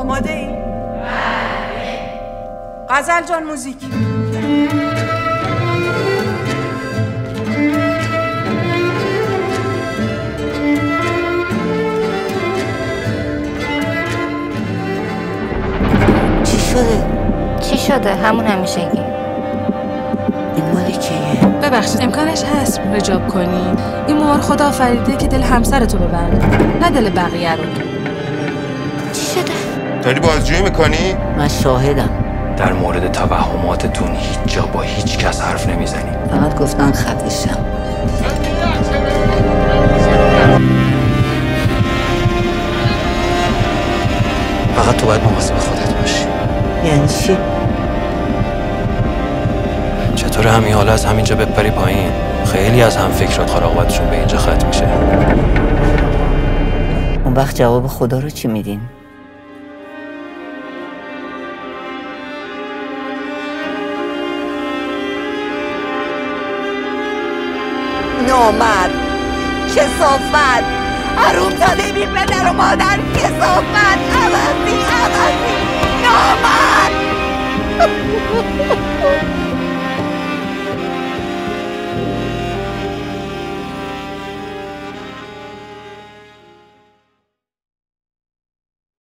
آماده ای؟ بله. غزل جان موزیک. چی شده؟ همون همیشگی. این مال کیه؟ ببخشید امکانش هست رجاب کنی؟ این موار خدا آفریده که دل همسرتو ببرده، نه دل بقیه رو. چی شده؟ داری بازجویی میکنی؟ من شاهدم. در مورد توهماتتون هیچ جا با هیچ کس حرف نمیزنی. فقط گفتن خفه شم. فقط تو باید مواظب خودت باشی. یعنی چی؟ چطور همین حالا از همینجا بپری پایین؟ خیلی از هم فکرات خراقبتشون به اینجا ختم میشه. اون وقت جواب خدا رو چی میدین؟ نامرد، کثافت، حروم زاده بی پدر و مادر، کثافت، عوضی، نامرد.